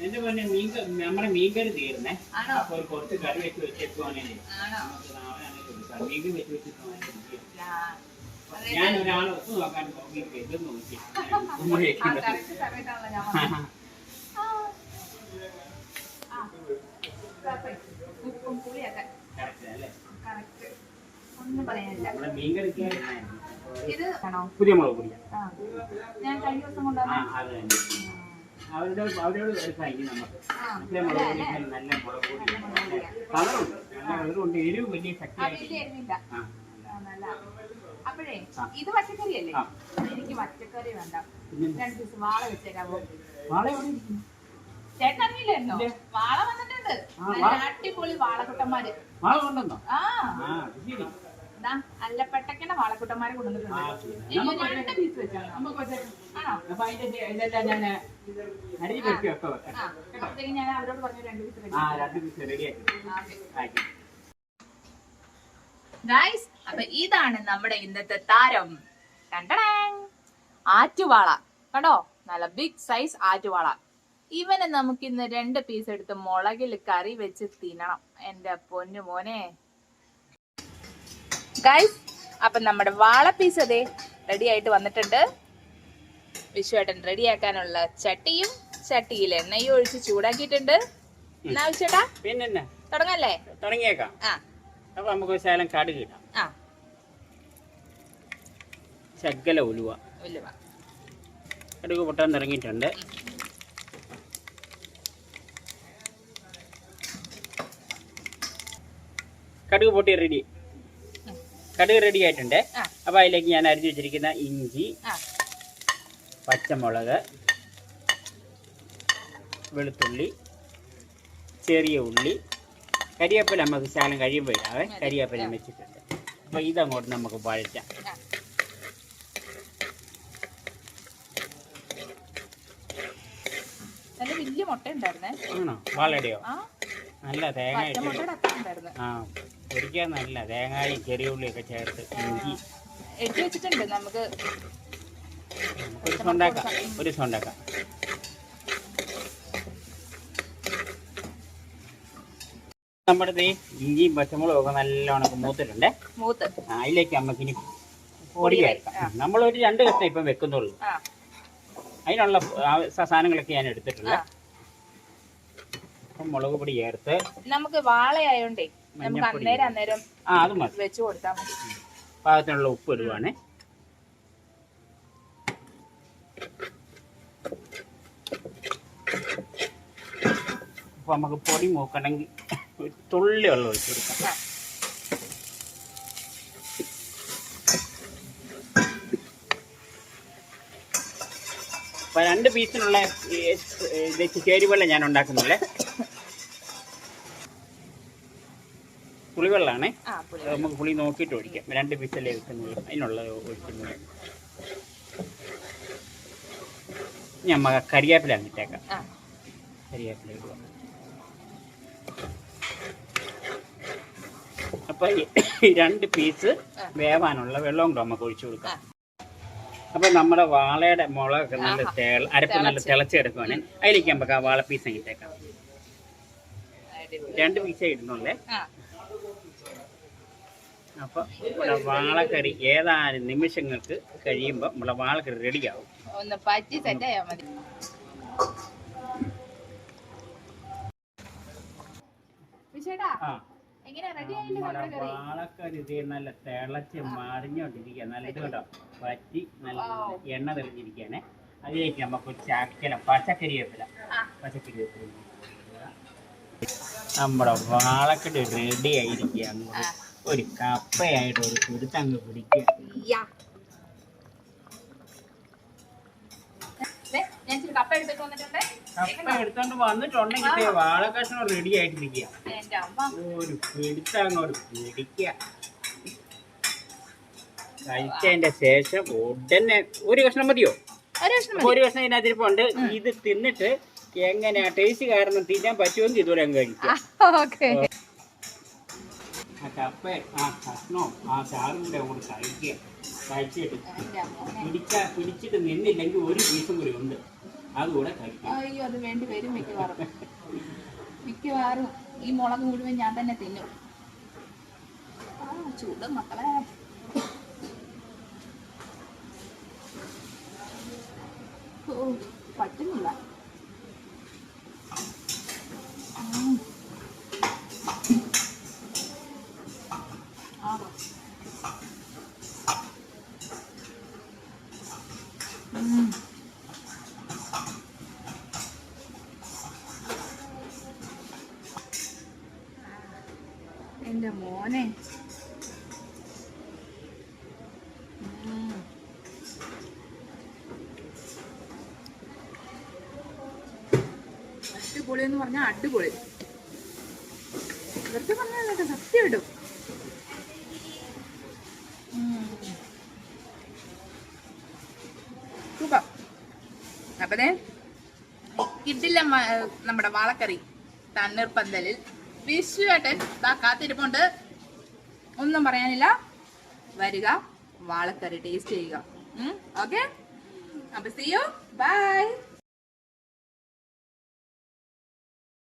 എന്റെ പൊന്നെ നമ്മുടെ മീൻകറി തീർന്നേ. അപ്പൊ കുറച്ച് കറി വെച്ച് വെച്ചേക്കുവാണെങ്കിൽ മീൻ വെച്ച് വെച്ചിട്ട് ഞാൻ ഒരാളെ ഒത്തു നോക്കാൻ നോക്കിയിട്ട് ഇത് നോക്കി ഉപ്പും പുളിയൊക്കെ ഒന്നും പറയാനില്ല. ഇത് പുതിയ മുളക് പൊടി ഞാൻ കഴിഞ്ഞ ദിവസം കൊണ്ടുവന്ന അവരോട് എടുക്കാമെങ്കിൽ നമുക്ക് മുളക് പൊടി നല്ല മുളക് പൊടി കളറുണ്ട്, നല്ല കളറുണ്ട്, എരിവ് വലിയ ശക്തിയായിട്ടില്ല. അപ്പോഴേ ഇത് പച്ചക്കറിയല്ലേ, എനിക്ക് പച്ചക്കറി വേണ്ട. 2 പീസ് വാള വെച്ചേക്കാവോ? വാള എവിടെ ഇരിക്കുന്നു? ചേട്ടൻ അറിയില്ലായിരുന്നോ? വാള വന്നിട്ടുണ്ട്, അടിപൊളി വാളക്കുട്ടന്മാര്. വാള കൊണ്ടുവന്നോ? അല്ലപ്പെട്ടക്കന്റെ വാളക്കുട്ടന്മാരെ കൊണ്ടുവന്നിട്ടുണ്ട്. 2 പീസ് വെച്ചാൽ ഞാൻ അവരോട് പറഞ്ഞു 2 പീസ് ഗൈസ്. അപ്പൊ ഇതാണ് നമ്മുടെ ഇന്നത്തെ താരം, ആറ്റുവാള. കണ്ടോ, നല്ല ബിഗ് സൈസ് ആറ്റുവാള. ഇവനെ നമുക്ക് ഇന്ന് 2 പീസ് എടുത്ത് മുളകിൽ കറി വെച്ച് തിന്നണം. എന്റെ പൊന്നു മോനെ ഗൈസ്. അപ്പൊ നമ്മുടെ വാള പീസ് അതേ റെഡി ആയിട്ട് വന്നിട്ടുണ്ട്. വിശ്വേട്ടൻ റെഡിയാക്കാനുള്ള ചട്ടിയും ചട്ടിയിൽ എണ്ണയും ഒഴിച്ച് ചൂടാക്കിയിട്ടുണ്ട്. എന്നാ വിശ്വേട്ടാ പിന്നെ തുടങ്ങല്ലേ? തുടങ്ങിയേക്കാം. അപ്പൊ നമുക്ക് ശകലം കടുക് ഇടാം. ശകല ഉലുവ. കടുക് പൊട്ടാൻ തുടങ്ങിയിട്ടുണ്ട്. കടുക് പൊട്ടി റെഡി, കടുക് റെഡി ആയിട്ടുണ്ട്. അപ്പൊ അതിലേക്ക് ഞാൻ അരിഞ്ഞു വെച്ചിരിക്കുന്ന ഇഞ്ചി, പച്ചമുളക്, വെളുത്തുള്ളി, ചെറിയ ഉള്ളി, കരിവേപ്പില നമുക്ക് ശകലം കഴിയുമ്പോൾ ഇടാവേ. കരിവേപ്പില വെച്ചിട്ടുണ്ട്. അപ്പൊ ഇതങ്ങോട്ട് നമുക്ക് വഴറ്റാം. വലിയ മുട്ട ഉണ്ടായിരുന്നേ. ആണോ? വാളയുടെയോ? നല്ല തേങ്ങ പൊരിക്കാൻ നല്ല തേങ്ങയും ചെറിയ ഉള്ളിയൊക്കെ ചേർത്ത് ഇഞ്ചി എടുത്തു വെച്ചിട്ടുണ്ട്. നമുക്ക് ഒരു സൊണ്ടാക്കാം, ഒരു സൊണ്ടാക്കാം. നമ്മുടെ ഇഞ്ചിയും പച്ചമുളകും ഒക്കെ നല്ലോണം മൂത്തിട്ടുണ്ട്. അതിലേക്ക് നമുക്ക് ഇനി പൊടി ചേർക്കാം. നമ്മളൊരു 2 കഷ്ണം ഇപ്പം വെക്കുന്നുള്ളൂ. അതിനുള്ള സാധനങ്ങളൊക്കെ ഞാൻ എടുത്തിട്ടുണ്ട്. മുളക് പൊടി ചേർത്ത് നമുക്ക് വാളയായോണ്ടേ നമുക്ക് അന്നേരം അത് മതി, വെച്ച് കൊടുത്താൽ മതി. പാകത്തിനുള്ള ഉപ്പ് ഇടുവാണ്. അപ്പൊ നമുക്ക് പൊടി മൂക്കണമെങ്കിൽ തുള്ളി വെള്ളം ഒഴിച്ചു കൊടുക്കാം. അപ്പൊ 2 പീസിനുള്ള ചേരുവെള്ളം ഞാൻ ഉണ്ടാക്കുന്നില്ലേ. പുളിവെള്ളമാണ്. നമുക്ക് പുളി നോക്കിയിട്ട് ഒഴിക്കാം. 2 പീസല്ലേ വെക്കുന്നത്, അതിനുള്ള ഒഴിക്കുന്നത്. നമുക്ക് കരിവേപ്പില ഇട്ടേക്കാം. കരിവേപ്പില ഇടുക. അപ്പൊ 2 പീസ് വേവാനുള്ള വെള്ളം കൂടെ നമുക്ക് ഒഴിച്ചു കൊടുക്കാം. അപ്പൊ നമ്മുടെ വാളയുടെ മുളകൊക്കെ നല്ല അരപ്പ് നല്ല തിളച്ച് കിടക്കുവാണ്. അതിലേക്ക് നമുക്ക് ആ വാള പീസ് ഇട്ടേക്കാം. 2 പീസേ ഇടുന്നുള്ളേ. അപ്പൊ നമ്മുടെ വാളക്കറി ഏതാനും നിമിഷങ്ങൾക്ക് കഴിയുമ്പോൾ നമ്മുടെ വാളക്കറി റെഡിയാവും. ഒന്ന് പറ്റി സെറ്റായാൽ മതി. വാളക്കറി നല്ല തിളച്ച് മറിഞ്ഞോണ്ടിരിക്കുക. നല്ല ഇത് കേട്ടോ, പറ്റി നല്ല എണ്ണ തെളിഞ്ഞിരിക്കാനെ. അതിലേക്ക് നമുക്ക് ചക്കല പച്ചക്കറിവേപ്പില നമ്മുടെ വാളക്കറി റെഡി ആയിരിക്കുക. അങ്ങോട്ട് ഒരു കപ്പയായിട്ട് ഒരു കുരുത്തങ്ങ് പിടിക്കുക. കപ്പ എടുത്തോണ്ട് വന്നിട്ടുണ്ടെങ്കിൽ വാളക്കഷ്ണം റെഡി ആയിട്ടിരിക്കുക. ഒരു പിടുത്തങ്ങോട്ട് പിടിക്കുക. കഴിച്ചതിന്റെ ശേഷം ഉടനെ ഒരു കഷ്ണം മതിയോ? ഒരു കഷ്ണം ഇതിനകത്തിരിപ്പുണ്ട്. ഇത് തിന്നിട്ട് എങ്ങനെയാ ടേസ്റ്റ് കാരണം തിന്നാൻ പറ്റുമെങ്കിൽ ഇതുവരെ അങ്ങ് കഴിക്കാം. ആ കപ്പ ആ കഷ്ണവും ആ ചാറും കൂടെ അങ്ങോട്ട് കഴിക്കുക. കഴിച്ചിട്ട് പിടിച്ചിട്ട് നിന്നില്ലെങ്കിൽ ഒരു പീസും കൂടി ഉണ്ട്. അതുകൂടെ കഴിക്കും. അയ്യോ അത് വേണ്ടി വരും മിക്കവാറും ഈ മുളക് മുഴുവൻ ഞാൻ തന്നെ തിന്നും. ചൂട് മക്കളെ. ഓ പറ്റുന്നില്ല. എന്റെ മോനെ അടിപൊളി എന്ന് പറഞ്ഞാൽ അടിപൊളി. ഇവർക്ക് പറഞ്ഞാൽ സത്യം ഇടും. സൂപ്പർ. അപ്പതേ കിട്ടില്ല നമ്മുടെ വാളക്കറി തണ്ണീർപ്പന്തലിൽ വിശ്വേട്ടൻ കാത്തിരിപ്പുണ്ട്. ഒന്നും പറയാനില്ല, വരിക, വാളക്കറി ടേസ്റ്റ് ചെയ്യുക. ഓക്കെ, അപ്പൊ see you, bye.